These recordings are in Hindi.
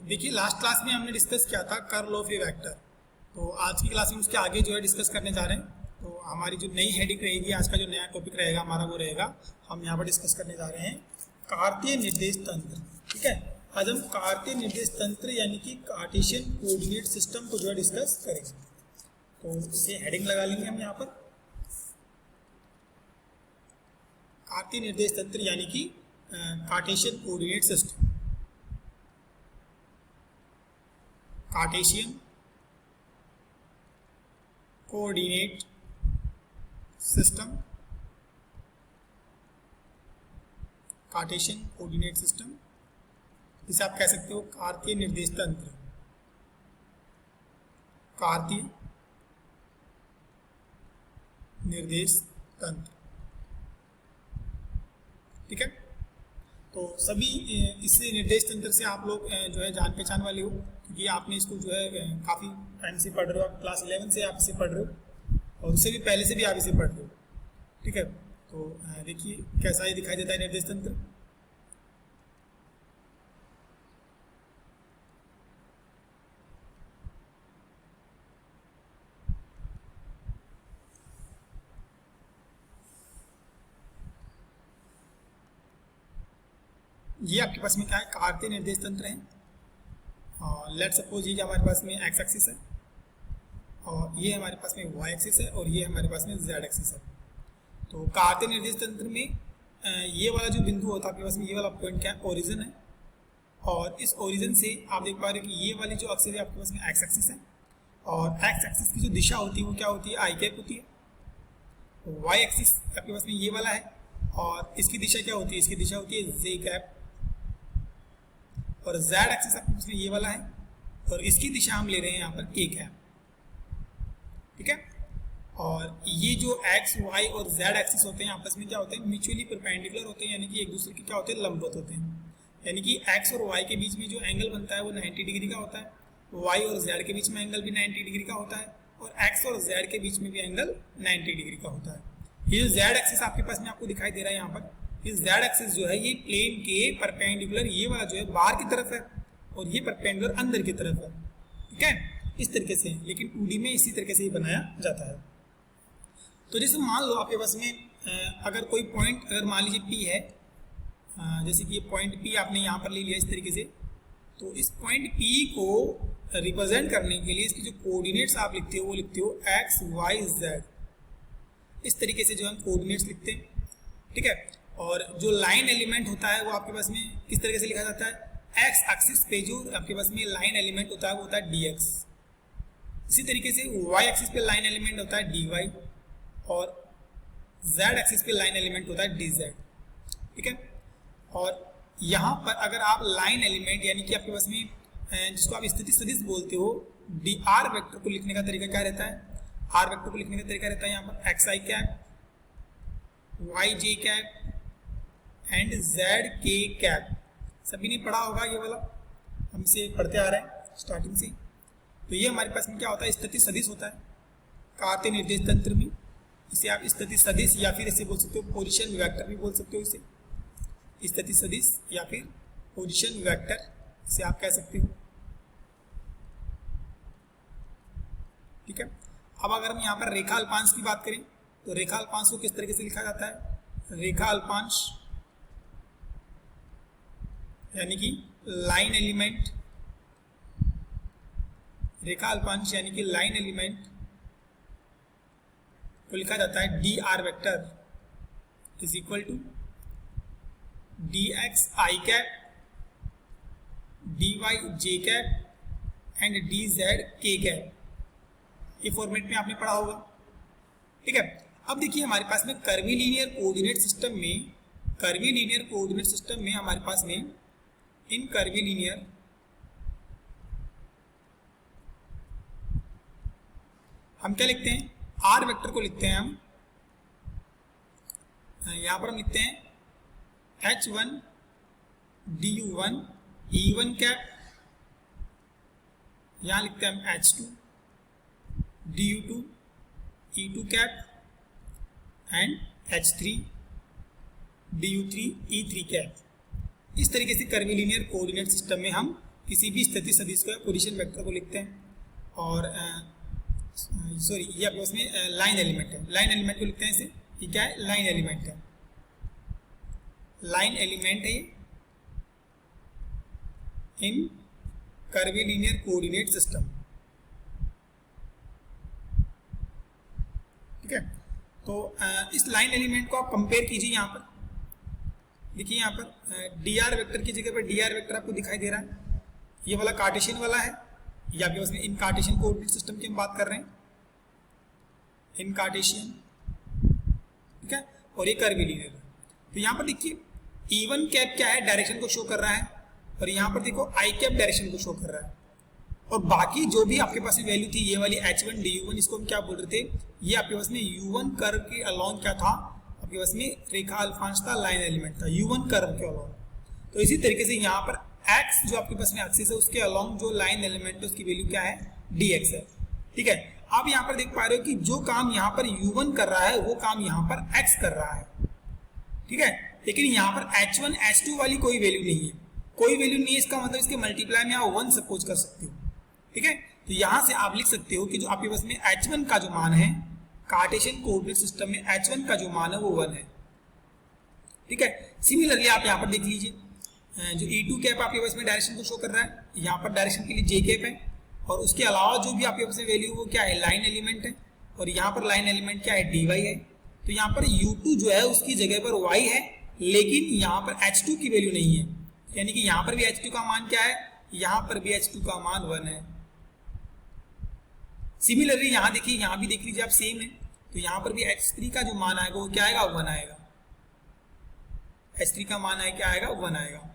देखिए लास्ट क्लास में हमने डिस्कस किया था कर्ल ऑफ ए वेक्टर। तो आज की क्लास में उसके आगे जो है डिस्कस करने जा रहे हैं। तो हमारी जो नई हेडिंग रहेगी, आज का जो नया टॉपिक रहेगा हमारा वो रहेगा, हम यहाँ पर डिस्कस करने जा रहे हैं कार्तीय निर्देश तंत्र। ठीक है, आज हम कार्तीय निर्देश तंत्र यानी कि कार्टेशियन कोऑर्डिनेट सिस्टम को जो है डिस्कस करेंगे। तो इसे हेडिंग लगा लेंगे हम यहाँ पर, कार्तीय निर्देश तंत्र यानी कि Cartesian coordinate system. Cartesian coordinate system, Cartesian coordinate system, जिसे आप कह सकते हो कार्तीय निर्देश तंत्र। कार्तीय निर्देश तंत्र, ठीक है। तो सभी इस निर्देश तंत्र से आप लोग जो है जान पहचान वाले हो, क्योंकि आपने इसको जो है काफ़ी टाइम से पढ़ रहे हो। आप क्लास 11 से आप इसे पढ़ रहे हो और उससे भी पहले से भी आप इसे पढ़ रहे हो। ठीक है, तो देखिए कैसा ये दिखाई देता है निर्देश तंत्र। ये आपके पास में क्या है, कार्तीय निर्देश तंत्र है। लेट सपोज ये हमारे पास में एक्स एक्सिस है और ये हमारे पास में वाई एक्सिस है और ये हमारे पास में जेड एक्सिस है। तो कार्तीय निर्देश तंत्र में ये वाला जो बिंदु होता है आपके पास में, ये वाला पॉइंट क्या है, ओरिजिन है। और इस ओरिजिन से आप देख पा रहे हो कि ये वाली जो एक्सिस है आपके पास में एक्स एक्सिस है और एक्स एक्सिस की जो दिशा होती है वो क्या होती है, आई कैप होती है। वाई एक्सिस आपके पास में ये वाला है और इसकी दिशा क्या होती है, इसकी दिशा होती है जे कैप। और जेड एक्सिस आपके पास में ये वाला है और इसकी दिशा हम ले रहे हैं यहाँ पर ए कैप। ठीक है, और ये जो एक्स वाई और जेड एक्सिस होते हैं आपस में क्या होते हैं, म्यूचुअली परपेंडिकुलर होते हैं, यानी कि एक दूसरे के क्या होते हैं, लंबवत होते हैं। यानी कि एक्स और वाई के बीच में जो एंगल बनता है वो 90 डिग्री का होता है। वाई और जेड के बीच में एंगल भी 90 डिग्री का होता है और एक्स और जेड के बीच में भी एंगल 90 डिग्री का होता है। ये जो जेड एक्सिस आपके पास में आपको दिखाई दे रहा है यहाँ पर, ये जेड एक्सिस जो है ये प्लेन के परपेंडिकुलर, ये वाला जो है बाहर की तरफ है और ये परपेंडिकुलर अंदर की तरफ है। ठीक है, इस तरीके से, लेकिन 2D में इसी तरीके से ही बनाया जाता है। तो जैसे मान लो आपके पास में अगर कोई पॉइंट, अगर मान लीजिए P है, जैसे कि ये पॉइंट P आपने यहाँ पर ले लिया इस तरीके से, तो इस पॉइंट P को रिप्रेजेंट करने के लिए इसके जो कोऑर्डिनेट्स आप लिखते हो वो लिखते हो एक्स वाई जेड। इस तरीके से जो हम कोऑर्डिनेट्स लिखते हैं। ठीक है, और जो लाइन एलिमेंट होता है वो आपके पास में किस तरीके से लिखा जाता है, एक्स एक्सिस पे जो आपके पास में लाइन एलिमेंट होता है वो होता है dx। इसी तरीके से वाई एक्सिस पे लाइन एलिमेंट होता है dy और z एक्सिस पे लाइन एलिमेंट होता है dz। ठीक है, और यहाँ पर अगर आप लाइन एलिमेंट यानी कि आपके पास में जिसको आप स्थिति सदिश बोलते हो, dr वेक्टर को लिखने का तरीका क्या रहता है, r वेक्टर को लिखने का तरीका रहता है यहाँ पर xi cap, yj cap and zk cap. सभी ने पढ़ा होगा ये वाला, हम इसे पढ़ते आ रहे हैं स्टार्टिंग से। तो ये हमारे पास में क्या होता है, स्थिति सदिश होता है कार्तीय निर्देश तंत्र में। इसे आप स्थिति सदिश या फिर इसे बोल सकते हो पोजीशन वेक्टर भी बोल सकते हो। इसे स्थिति सदिश या फिर पोजीशन वेक्टर इसे आप कह सकते हो। ठीक है, अब अगर हम यहाँ पर रेखा अल्पांश की बात करें तो रेखा अल्पांश को किस तरीके से लिखा जाता है, रेखा अल्पांश यानी कि लाइन एलिमेंट, रेखा अल्पांश यानी कि लाइन एलिमेंट को लिखा जाता है D R vector is equal to D X I cap, D Y J cap and D Z K cap. ये फॉर्मेट में आपने पढ़ा होगा। ठीक है, अब देखिए हमारे पास में कर्वीलीनियर कोऑर्डिनेट सिस्टम में, कर्वीलीनियर कोऑर्डिनेट सिस्टम में हमारे पास में इन कर्वीलीनियर हम क्या लिखते हैं, आर वेक्टर को लिखते हैं हम, यहां पर हम लिखते हैं H1 DU1 E1 कैप, यहां लिखते हैं हम H2 DU2 E2 cap and H3 DU3 E3 cap. इस तरीके से कर्वीलीनियर कोऑर्डिनेट सिस्टम में हम किसी भी स्थिति सदिश को पोजीशन वेक्टर को लिखते हैं। और सॉरी ये आपके पास में लाइन एलिमेंट है, लाइन एलिमेंट को लिखते हैं इसे, ये क्या है, लाइन एलिमेंट है, लाइन एलिमेंट है इन कर्वीलिनियर कोऑर्डिनेट सिस्टम। ठीक है, तो इस लाइन एलिमेंट को आप कंपेयर कीजिए। यहाँ पर देखिए, यहाँ पर डी आर वेक्टर की जगह पर डी आर वेक्टर आपको दिखाई दे रहा है, ये वाला कार्टेशियन वाला है, या आपके पास में इन कार्टेशियन कोऑर्डिनेट सिस्टम की हम बात कर रहे हैं, इन कार्टेशियन, ठीक है, और ये कर्वीलिनियर। तो यहाँ पर देखिए E1 कैप क्या है, डायरेक्शन को शो कर रहा है, और यहाँ पर देखो I कैप डायरेक्शन को शो कर रहा है, और बाकी जो भी आपके पास में वैल्यू थी ये वाली H1 DU1, इसको हम क्या बोल रहे थे, ये आपके पास में U1 कर्व के अलॉन्ग क्या था, आपके पास में रेखा अल्फांश था, लाइन एलिमेंट था U1 कर्व के अलॉन्ग। तो इसी तरीके से यहाँ पर x जो आपके पास में एक्सिस है उसके अलॉन्ग जो लाइन एलिमेंट है उसकी वैल्यू क्या है, dx है। ठीक है, आप यहाँ पर देख पा रहे हो कि जो काम यहाँ पर U1 कर रहा है वो काम यहाँ पर x कर रहा है। ठीक है, लेकिन यहाँ पर H1 H2 वाली कोई वैल्यू नहीं है, कोई वैल्यू नहीं है, इसका मतलब इसके मल्टीप्लाई में आप 1 सपोज कर सकते हो। ठीक है, तो यहाँ से आप लिख सकते हो कि जो आपके पास में H1 का जो मान है कार्टेशियन कोऑर्डिनेट सिस्टम में H1 का जो मान है वो 1 है। ठीक है, सिमिलरली आप यहाँ पर देख लीजिए, जो E2 कैप आपके पास में डायरेक्शन को शो कर रहा है, यहाँ पर डायरेक्शन के लिए J कैप है, और उसके अलावा जो भी आपके पास में वैल्यू वो क्या है, लाइन एलिमेंट है, और यहाँ पर लाइन एलिमेंट क्या है, dy है। तो यहाँ पर U2 जो है उसकी जगह पर y है, लेकिन यहाँ पर H2 की वैल्यू नहीं है, यानी कि यहाँ पर भी H2 का मान क्या है, यहाँ पर भी H2 का मान 1 है। सिमिलरली यहाँ देखिए, यहाँ भी देख लीजिए आप, सेम है, तो यहाँ पर भी H3 का जो मान आएगा वो क्या आएगा, 1 आएगा। H3 का मान है क्या आएगा, 1 आएगा।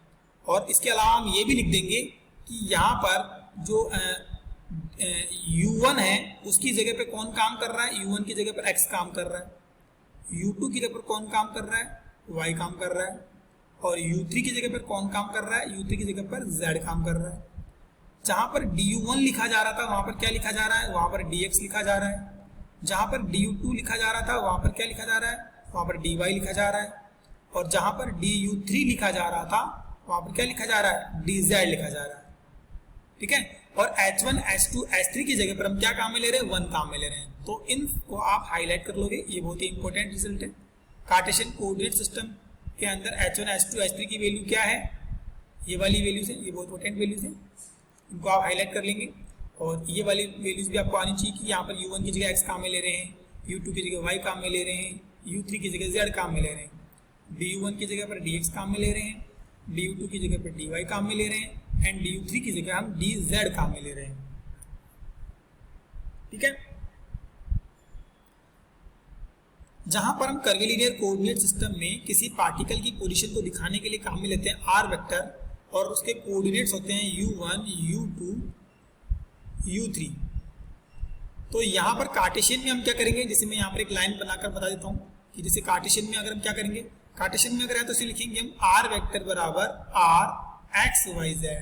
और इसके अलावा हम ये भी लिख देंगे कि यहाँ पर जो U1 है उसकी जगह पे कौन काम कर रहा है, U1 की जगह पर X काम कर रहा है, U2 की जगह पर कौन काम कर रहा है, Y काम कर रहा है, और U3 की जगह पर कौन काम कर रहा है, U3 की जगह पर Z काम कर रहा है। जहाँ पर DU1 लिखा जा रहा था वहाँ पर क्या लिखा जा रहा है, वहाँ पर DX लिखा जा रहा है। जहाँ पर DU2 लिखा जा रहा था वहाँ पर क्या लिखा जा रहा है, वहाँ पर DY लिखा जा रहा है। और जहाँ पर DU3 लिखा जा रहा था वहाँ पर क्या लिखा जा रहा है, DZ लिखा जा रहा है। ठीक है, और H1 H2 H3 की जगह पर हम क्या काम में ले रहे हैं, 1 काम में ले रहे हैं। तो इनको आप हाईलाइट कर लोगे, ये बहुत ही इंपॉर्टेंट रिजल्ट है। कार्टेशियन कोऑर्डिनेट सिस्टम के अंदर H1 H2 H3 की वैल्यू क्या है, ये वाली वैल्यूज है, ये बहुत इंपॉर्टेंट वैल्यूज है, इनको आप हाईलाइट कर लेंगे। और ये वाली वैल्यूज भी आपको आनी चाहिए कि यहाँ पर U1 की जगह X काम में ले रहे हैं, U2 की जगह Y काम में ले रहे हैं, U3 की जगह Z काम में ले रहे हैं, DU1 की जगह पर DX काम में ले रहे हैं, DU2 की जगह पर DY काम में ले रहे हैं, एंड DU3 की जगह हम DZ काम में ले रहे हैं। ठीक है, जहां पर हम कर्वीलिनियर कोऑर्डिनेट सिस्टम में किसी पार्टिकल की पोजीशन को दिखाने के लिए काम में लेते हैं R वेक्टर, और उसके कोऑर्डिनेट्स होते हैं U1 U2 U3। तो यहाँ पर कार्टेशियन में हम क्या करेंगे, जैसे मैं यहाँ पर एक लाइन बनाकर बता देता हूँ कि जैसे कार्टेशियन में अगर हम क्या करेंगे, कार्टेशियन में अगर है तो इसे लिखेंगे हम R वेक्टर बराबर R X Y Z,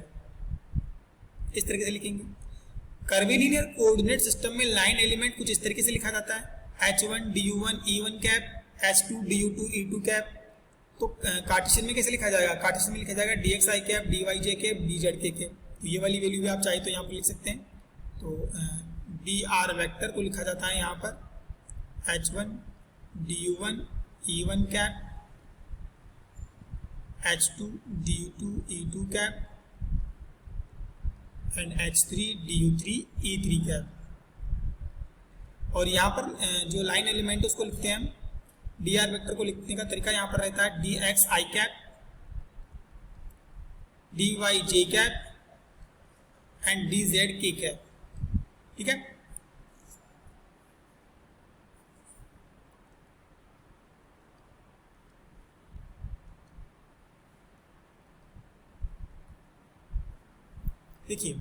इस तरीके से लिखेंगे। कर्वीलिनियर कोऑर्डिनेट सिस्टम में लाइन एलिमेंट कुछ इस तरीके से लिखा जाता है, H1 DU1 E1 cap, H2 DU2 E2 cap. तो कार्टेशियन में कैसे लिखा जाएगा, कार्टेशियन में लिखा जाएगा DXI cap, DYJ cap, DZ के कैप। तो ये वाली वैल्यू भी आप चाहे तो यहाँ पर लिख सकते हैं। तो DR वेक्टर को लिखा जाता है यहाँ पर H1 DU1 E1 cap, H2 DU2 E2 cap, and H3 DU3 E3 cap. और यहाँ पर जो लाइन एलिमेंट है उसको लिखते हैं हम, DR वेक्टर को लिखने का तरीका यहाँ पर रहता है DXI cap, DYJ cap, and DZK cap. ठीक है, देखिए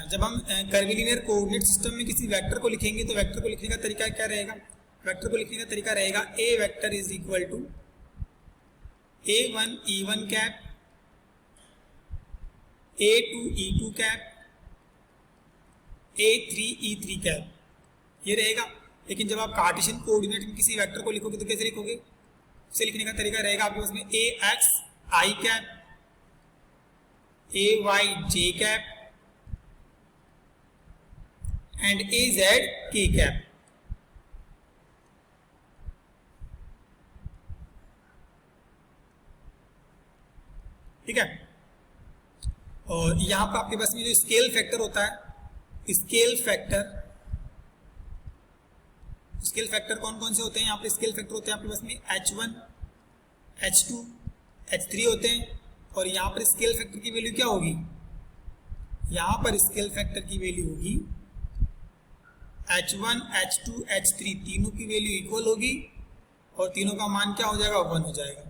जब हम कर्वीलिनियर कोऑर्डिनेट सिस्टम में किसी वेक्टर को लिखेंगे तो वेक्टर को लिखने का तरीका क्या रहेगा, वेक्टर को लिखने का तरीका रहेगा A vector is equal to A1 E1 cap, A2 E2 cap, A3 E3 cap, ये रहेगा। लेकिन जब आप कार्टेशियन कोऑर्डिनेट में किसी वेक्टर को लिखोगे तो कैसे लिखोगे, उसे लिखने का तरीका रहेगा आपके पास में AX I cap, A Y J cap and A Z K cap. ठीक है, और यहां पर आपके पास में जो स्केल फैक्टर होता है, स्केल फैक्टर कौन कौन से होते हैं? यहाँ पर स्केल फैक्टर होते हैं आपके पास में H1, H2, H3 होते हैं। और यहाँ पर स्केल फैक्टर की वैल्यू क्या होगी? यहाँ पर स्केल फैक्टर की वैल्यू होगी H1, H2, H3 तीनों की वैल्यू इक्वल होगी और तीनों का मान क्या हो जाएगा? 1 हो जाएगा।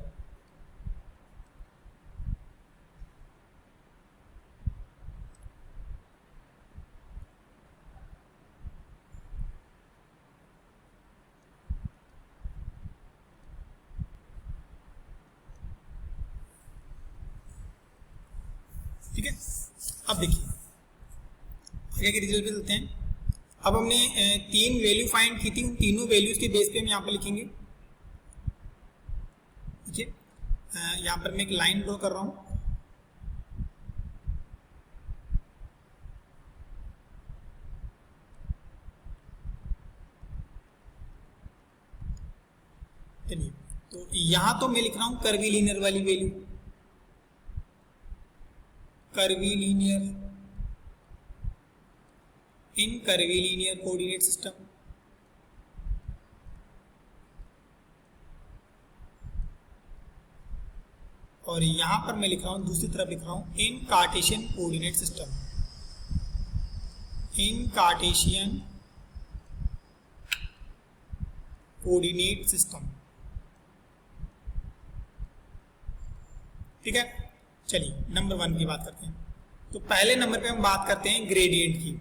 ठीक है, अब देखिए आगे के रिजल्ट पे चलते हैं। अब हमने 3 वैल्यू फाइंड की थी, उन तीनों वैल्यूज के बेस पे हम यहाँ पर लिखेंगे। ठीक है, यहाँ पर मैं एक लाइन ड्रॉ कर रहा हूँ। चलिए, तो यहाँ तो मैं लिख रहा हूँ कर्वीलिनियर वाली वैल्यू, कर्वीलिनियर इन कर्वीलिनियर कोऑर्डिनेट सिस्टम। और यहां पर मैं लिख रहा हूं, दूसरी तरफ लिख रहा हूं इन कार्टेशियन कोऑर्डिनेट सिस्टम, इन कार्टेशियन कोऑर्डिनेट सिस्टम। ठीक है, चलिए नंबर 1 की बात करते हैं। तो पहले नंबर पे हम बात करते हैं ग्रेडियंट की।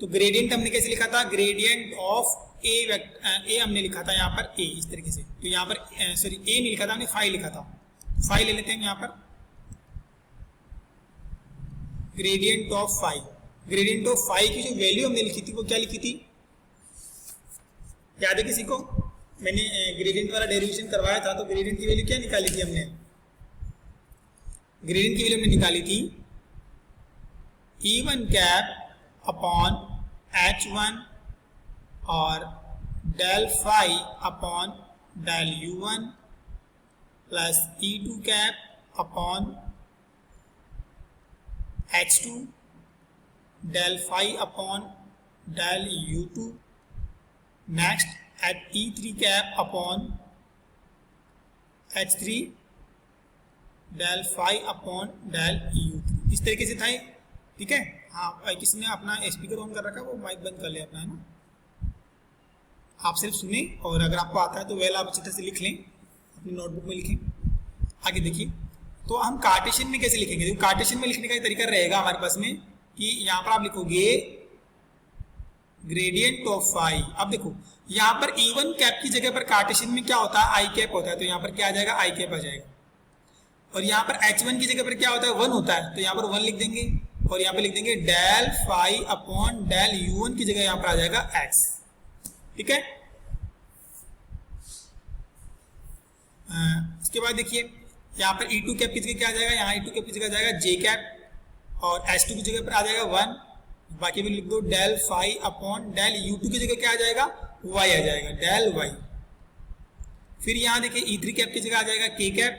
तो ग्रेडियंट हमने कैसे लिखा था? ग्रेडियंट ऑफ ए हमने लिखा था यहाँ पर ए इस तरीके से। तो यहाँ पर सॉरी ए नहीं लिखा था, हमने फाई लिखा था। फाई ले लेते हैं यहाँ पर, gradient of phi. Gradient of phi की जो वैल्यू हमने लिखी थी वो क्या लिखी थी? याद है किसी को? मैंने ग्रेडियंट वाला डेरिवेशन करवाया था, तो ग्रेडियंट की वैल्यू क्या निकाली थी हमने? ग्रेडियंट की वैल्यू हमने निकाली थी E1 कैप अपॉन H1 और del phi upon del U1 plus E2 cap upon H2 del phi upon del U2 next at E3 cap upon H3 del phi upon del U3। इस तरीके से था। ठीक है, हाँ किसी ने अपना स्पीकर ऑन कर रखा है, वो माइक बंद कर ले अपना, है ना। आप सिर्फ सुने और अगर आपको आता है तो वेल आप अच्छी तरह से लिख लें, अपनी नोटबुक में लिखें। आगे देखिए, तो हम कार्टेशियन में कैसे लिखेंगे? तो कार्टेशियन में लिखने का तरीका रहेगा हमारे पास में कि यहाँ पर आप लिखोगे ग्रेडियंट ऑफ फाई। अब देखो यहाँ पर E1 कैप की जगह पर कार्टेशियन में क्या होता है? आई कैप होता है, तो यहाँ पर क्या आ जाएगा? आई कैप आ जाएगा। और यहाँ पर H1 की जगह पर क्या होता है? 1 होता है, तो यहाँ पर 1 लिख देंगे। और यहाँ पे लिख देंगे del phi upon del U1 की जगह यहाँ पर आ जाएगा x। ठीक है, इसके बाद देखिए यहाँ पर E2 कैप की जगह क्या आ जाएगा? यहाँ E2 कैप की जगह आ जाएगा J कैप और H2 की जगह पर आ जाएगा 1। बाकी भी लिख दो del phi upon del U2 की जगह क्या आ जाएगा? y आ जाएगा, डेल y। फिर यहाँ देखिए E3 कैप की जगह आ जाएगा K कैप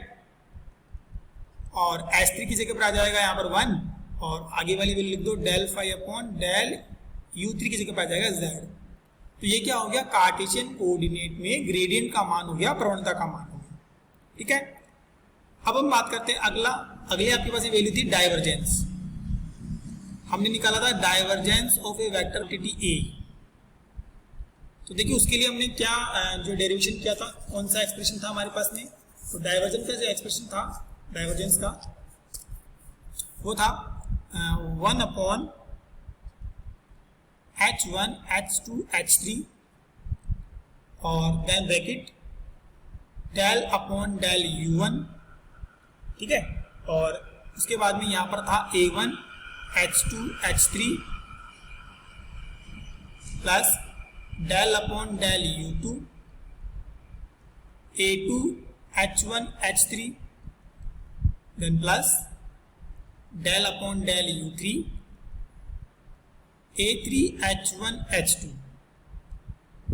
और H3 की जगह पर आ जाएगा यहाँ पर 1 और आगे वाली वैल्यू लिख दो del phi upon del U3 की जगह पर आ जाएगा z। तो ये क्या हो गया? कार्टेशियन कोऑर्डिनेट में ग्रेडियंट का मान हो गया, प्रवणता का मान हो गया। ठीक है, अब हम बात करते हैं अगले आपके पास ये वैल्यू थी डाइवर्जेंस। हमने निकाला था divergence of A vector quantity A. तो देखिए उसके लिए हमने क्या जो डेरिवेशन किया था, कौन सा एक्सप्रेशन था हमारे पास में? तो डाइवर्जेंस का जो एक्सप्रेशन था डाइवर्जेंस का वो था 1 अपॉन H1 H2 H3 और then bracket del upon del U1। ठीक है, और उसके बाद में यहाँ पर था A1 H2 H3 plus del upon del U2 A2 H1 H3 then plus del upon del U3 A3H1H2।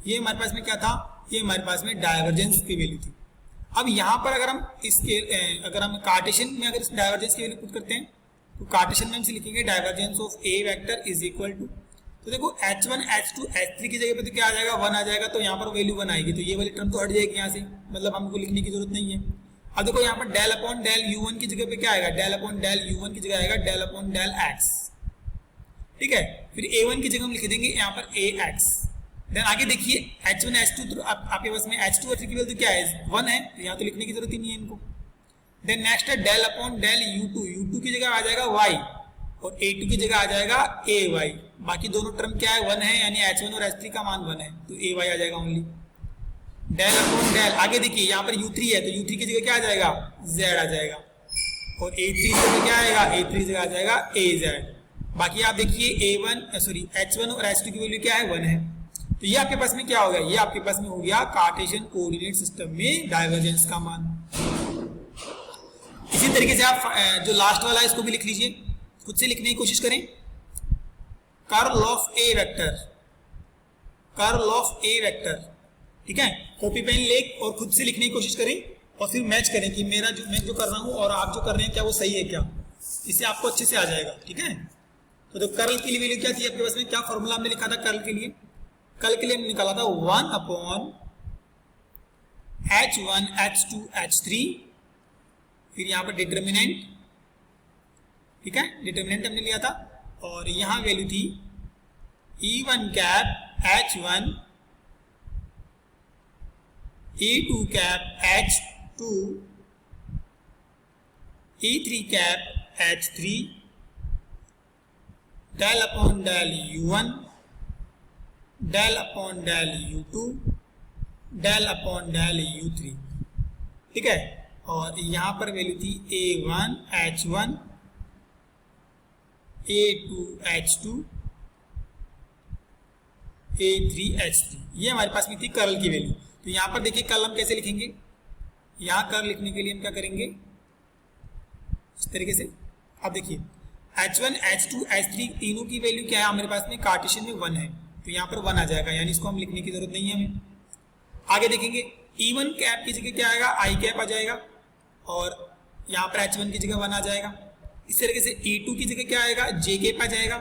ये हमारे पास में क्या था, ये हमारे पास में डाइवर्जेंस की वैल्यू थी। अब यहाँ पर अगर हम इसके अगर हम कार्टेशियन में अगर इस डाइवर्जेंस की वैल्यू पुट करते हैं तो कार्टेशियन में हम लिखेंगे divergence of A vector is equal to, तो देखो H1 H2 H3 की जगह पे तो क्या आ जाएगा, 1 आ जाएगा, तो यहाँ पर वैल्यू 1 आएगी, तो ये वाली टर्म तो हट जाएगी यहाँ से, मतलब हमको लिखने की जरूरत नहीं है। अब देखो यहाँ पर डेल अपॉन डेल U1 की जगह पे क्या आएगा, डेल अपॉन डेल U1 की जगह आएगा डेल अपॉन डेल X, ठीक है। फिर A1 की जगह हम लिख देंगे यहाँ पर AX। देन आगे देखिए H1 H2, तो आपके पास में H2 और 3 की वैल्यू क्या है, 1 है, तो यहाँ तो लिखने की जरूरत ही नहीं है इनको। देन नेक्स्ट है डेल अपॉन डेल U2 की जगह आ जाएगा Y और A2 की जगह आ जाएगा AY। बाकी दोनों टर्म क्या है, 1 है, यानी H1 और H3 का मान 1 है, तो AY आ जाएगा ओनली। डेल अपॉन डेल, आगे देखिए यहाँ पर U3 है, तो U3 की जगह क्या आ जाएगा, Z आ जाएगा, और A3 की जगह क्या आएगा, A3 की जगह आ जाएगा AZ। बाकी आप देखिए H1 और H2 की वैल्यू क्या है, 1 है, तो ये आपके पास में क्या हो गया, ये आपके पास में हो गया कार्टेशियन कोऑर्डिनेट सिस्टम में डाइवर्जेंस का मान। इसी तरीके से आप जो लास्ट वाला है इसको भी लिख लीजिए, खुद से लिखने की कोशिश करें। Curl of A vector, curl of A vector, ठीक है। कॉपी पेन ले और खुद से लिखने की कोशिश करें और फिर मैच करें कि मैं जो कर रहा हूं और आप जो कर रहे हैं क्या वो सही है क्या, इससे आपको अच्छे से आ जाएगा, ठीक है। तो कर्ल के लिए वैल्यू क्या थी आपके पास में, क्या फॉर्मूला हमने लिखा था कर्ल के लिए, कल के लिए हमने निकाला था 1 अपॉन H1 H2 H3, फिर यहाँ पर डिटर्मिनेंट, ठीक है, डिटर्मिनेंट हमने लिया था, और यहाँ वैल्यू थी E1 cap H1 E2 cap H2 E3 cap H3 del upon del U1 del upon del U2 del upon del U3, ठीक है। और यहाँ पर वैल्यू थी A1 H1 A2 H2 A3 H3, ये हमारे पास में थी कर्ल की वैल्यू। तो यहाँ पर देखिए कर्ल हम कैसे लिखेंगे, यहाँ कर्ल लिखने के लिए हम क्या करेंगे, इस तरीके से। अब देखिए H1 H2 H3 तीनों की वैल्यू क्या है हमारे पास में, कार्टेशियन में 1 है, तो यहाँ पर 1 आ जाएगा, यानी इसको हम लिखने की जरूरत नहीं है हमें। आगे देखेंगे E1 कैप की जगह क्या आएगा, I कैप आ जाएगा, और यहाँ पर H1 की जगह 1 आ जाएगा। इस तरीके से E2 की जगह क्या आएगा, J कैप आ जाएगा,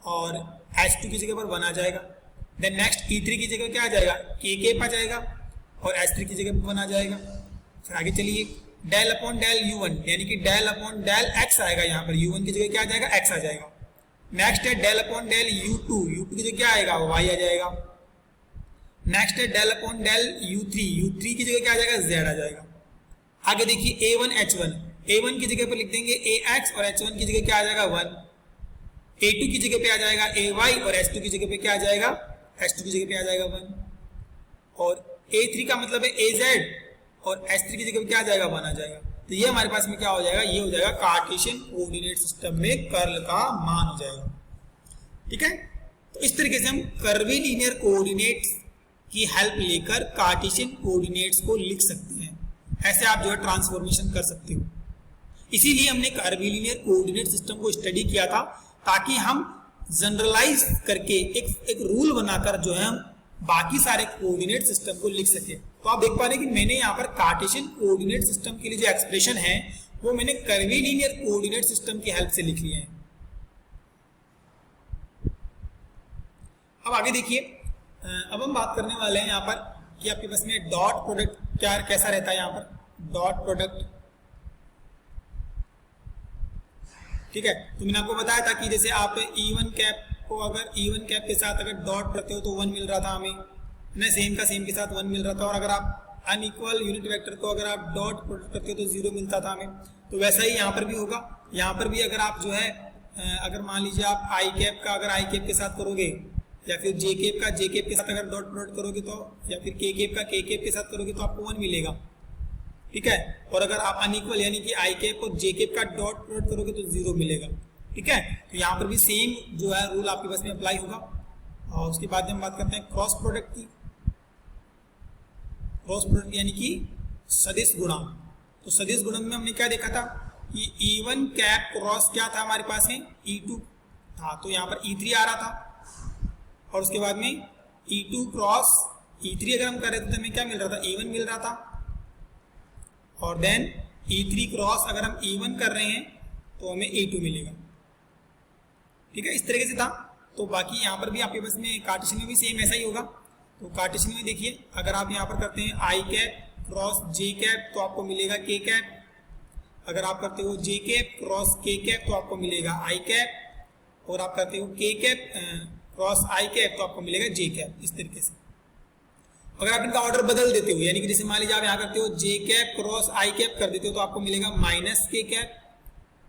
और H2 की जगह पर 1 आ जाएगा। देन नेक्स्ट E3 की जगह क्या आ जाएगा, K कैप आ जाएगा, और H3 की जगह पर 1 आ जाएगा। फिर आगे चलिए डेल अपॉन डेल U1, यानी कि डेल अपॉन डेल X आएगा, यहाँ पर U1 की जगह क्या आ जाएगा, X आ जाएगा। नेक्स्ट है डेल अपॉन डेल U2 की जगह क्या आएगा, Y आ जाएगा। नेक्स्ट है डेल अपॉन डेल U3 की जगह क्या आ जाएगा, Z आ जाएगा। आगे देखिए A1 H1 की जगह पर लिख देंगे AX, और H1 की जगह क्या आ जाएगा 1, A2 की जगह पे आ जाएगा AY, और H2 की जगह पे क्या आ जाएगा, H2 की जगह पे आ जाएगा 1, और A3 का मतलब है AZ, और H3 की जगह पे क्या आ जाएगा, 1 आ जाएगा। तो ये हमारे पास में क्या हो जाएगा, ये हो जाएगा कार्टेशियन कोऑर्डिनेट सिस्टम में कर्ल का मान हो जाएगा, ठीक है। तो इस तरीके से हम कर्वीलिनियर कोऑर्डिनेट्स की हेल्प लेकर कार्टेशियन कोऑर्डिनेट्स को लिख सकते हैं, ऐसे आप जो है ट्रांसफॉर्मेशन कर सकते हो। इसीलिए हमने कर्वीलिनियर कोऑर्डिनेट सिस्टम को स्टडी किया था, ताकि हम जनरलाइज करके एक रूल बनाकर जो है हम बाकी सारे कोऑर्डिनेट सिस्टम को लिख सके। तो आप देख पा रहे हैं कि मैंने यहाँ पर कार्टेशियन कोऑर्डिनेट सिस्टम के लिए जो एक्सप्रेशन है वो मैंने कर्वीलिनियर कोऑर्डिनेट सिस्टम की हेल्प से लिख लिए हैं। अब आगे देखिए, अब हम बात करने वाले हैं यहाँ पर कि आपके पास में डॉट प्रोडक्ट कैसा रहता है। यहाँ पर डॉट प्रोडक्ट, ठीक है, तो मैंने आपको बताया था कि जैसे आप E1 कैप को अगर E1 कैप के साथ अगर डॉट करते हो तो 1 मिल रहा था हमें, ना सेम का सेम के साथ 1 मिल रहा था, और अगर आप अनइक्वल यूनिट वेक्टर को अगर आप डॉट प्रोडक्ट करते हो तो 0 मिलता था हमें। तो वैसा ही यहाँ पर भी होगा। यहाँ पर भी अगर आप जो है अगर मान लीजिए आप आई कैप का अगर आई कैप के साथ करोगे, या फिर जे कैप का जे कैप के साथ अगर डॉट प्रोडक्ट करोगे तो, या फिर के कैप का के कैप के साथ करोगे तो आपको 1 मिलेगा, ठीक है। और अगर आप अनइक्वल यानी कि आई कैप और जे कैप का डॉट प्रोडक्ट करोगे तो 0 मिलेगा, ठीक है। तो यहाँ पर भी सेम जो है रूल आपके पास में अप्लाई होगा। और उसके बाद हम बात करते हैं क्रॉस प्रोडक्ट की। क्रॉस प्रोडक्ट यानी कि सदिश गुणा। तो सदिश गुणन में हमने क्या देखा था, ये E1 कैप क्रॉस क्या था हमारे पास में, E2 था, तो यहाँ पर E3 आ रहा था, और उसके बाद में E2 क्रॉस E3 अगर हम कर रहे थे तो हमें क्या मिल रहा था, E1 मिल रहा था, और देन E3 क्रॉस अगर हम E1 कर रहे हैं तो हमें E2 मिलेगा। ठीक है, इस तरीके से था। तो बाकी यहाँ पर भी आपके पास में कार्टेशियन में भी सेम ऐसा ही होगा। तो कार्टेशियन में देखिए, अगर आप यहाँ पर करते हैं आई कैप क्रॉस जे कैप तो आपको मिलेगा के कैप, अगर आप करते हो जे कैप क्रॉस के कैप तो आपको मिलेगा आई कैप, और आप करते हो के कैप क्रॉस आई कैप तो आपको मिलेगा जे कैप। इस तरीके से अगर आप इनका ऑर्डर बदल देते हो, यानी कि जैसे मान लीजिए आप यहाँ करते हो जे कैप क्रॉस आई कैप कर देते हो तो आपको मिलेगा माइनस के कैप,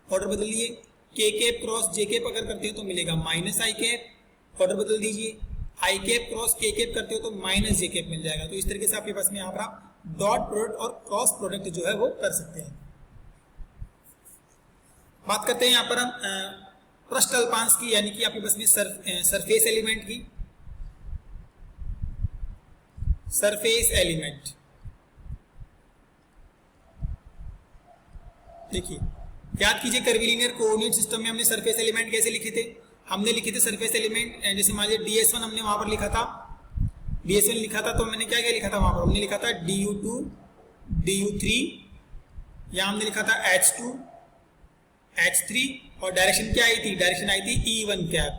ऑर्डर बदल लिए। के कैप क्रॉस जे कैप अगर करते हो तो मिलेगा माइनस आई कैप, ऑर्डर बदल दीजिए। आई कैप क्रॉस के कैप करते हो तो माइनस जे कैप मिल जाएगा। तो इस तरीके से आपके पास में यहाँ पर आप डॉट प्रोडक्ट और क्रॉस प्रोडक्ट जो है वो कर सकते हैं। बात करते हैं यहाँ पर हम पृष्ठ अल्पांश की, यानी कि आपके पास में सरफेस एलिमेंट की। सरफेस एलिमेंट देखिए, याद कीजिए कर्वीलिनियर कोऑर्डिनेट सिस्टम में हमने सरफेस एलिमेंट कैसे लिखे थे, हमने लिखे थे सरफेस एलिमेंट जैसे मान लीजिए DS1 हमने वहां पर लिखा था, DS1 लिखा था तो मैंने क्या क्या लिखा था वहां पर, हमने लिखा था DU2 DU3, यहां हमने लिखा था H2 H3, और डायरेक्शन क्या आई थी, डायरेक्शन आई थी E1 कैप।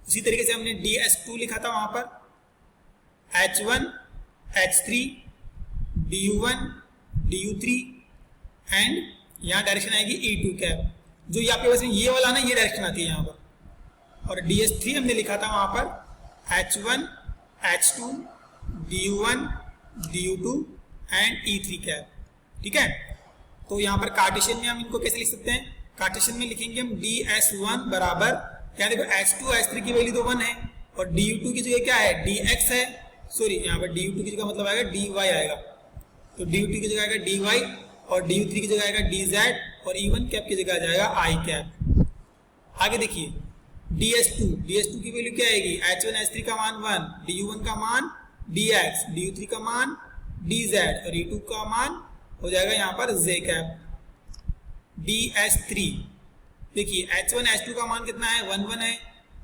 उसी तरीके से हमने DS2 लिखा था वहां पर H1 H3 DU1 DU3 and यहाँ डायरेक्शन आएगी E2 कैप। जो ये आपके पास में ये वाला ना, ये डायरेक्शन आती है यहाँ पर, और DS3 हमने लिखा था वहां पर H1 H2 DU1 DU2 and E3 cap. ठीक है, तो यहाँ पर कार्टेशियन में हम इनको कैसे लिख सकते हैं, कार्टेशियन में लिखेंगे हम DS1 बराबर, यहाँ देखो H2 H3 की वैल्यू तो 1 है, और DU2 की जगह क्या है, dx है, सॉरी यहाँ पर DU2 की जगह मतलब आएगा dy आएगा, तो DU2 की जगह आएगा dy, और DU3 की जगह आएगा dz, और E1 कैप की जगह आ जाएगा I कैप। आगे देखिए DS2 की वैल्यू क्या आएगी, H1 H3 का मान 1, DU1 का मान dx, DU3 का मान dz, और E2 का मान हो जाएगा यहाँ पर z कैप। DS3 देखिए H1 H2 का मान कितना है, 1 1 है,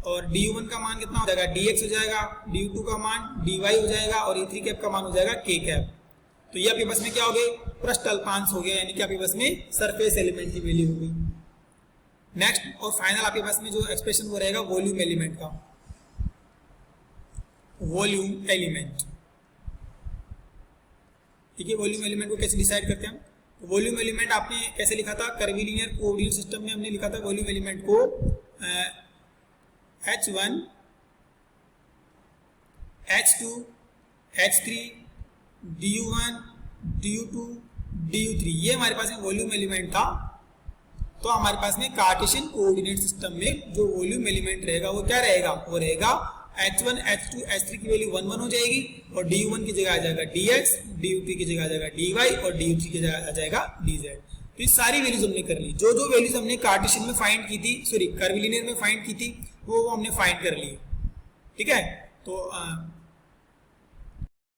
और DU1 का मान कितना हो जाएगा, dx हो जाएगा, DU2 का मान dy हो जाएगा, और E3 कैप का मान हो जाएगा k कैप। तो ये आपके पास में क्या हो गए, पृष्ठ अल्पांश हो गया, यानी कि आपके पास में सरफेस एलिमेंट की वैल्यू हो गई। नेक्स्ट और फाइनल आपके पास में जो एक्सप्रेशन वो रहेगा वॉल्यूम एलिमेंट का। वॉल्यूम एलिमेंट, ठीक है, वॉल्यूम एलिमेंट को कैसे डिसाइड करते हैं हम, तो वॉल्यूम एलिमेंट आपने कैसे लिखा था, कर्वीलिनियर कोऑर्डिनेट सिस्टम में हमने लिखा था वॉल्यूम एलिमेंट को H1 H2 H3 DU1 DU2 DU3, ये हमारे पास में वॉल्यूम एलिमेंट था। तो हमारे पास में कार्टेशियन कोऑर्डिनेट सिस्टम में जो वॉल्यूम एलिमेंट रहेगा वो क्या रहेगा, वो रहेगा H1 H2 H3 की वैल्यू 1 1 हो जाएगी, और DU1 की जगह आ जाएगा dx, DU2 की जगह आ जाएगा dy, और DU3 की जगह आ जाएगा dz। तो ये सारी वैल्यूज हमने कर ली, जो जो वैल्यूज हमने कार्टेशियन में फाइंड की थी, सॉरी कर्वीलिनियर में फाइंड की थी, वो हमने फाइंड कर ली। ठीक है, तो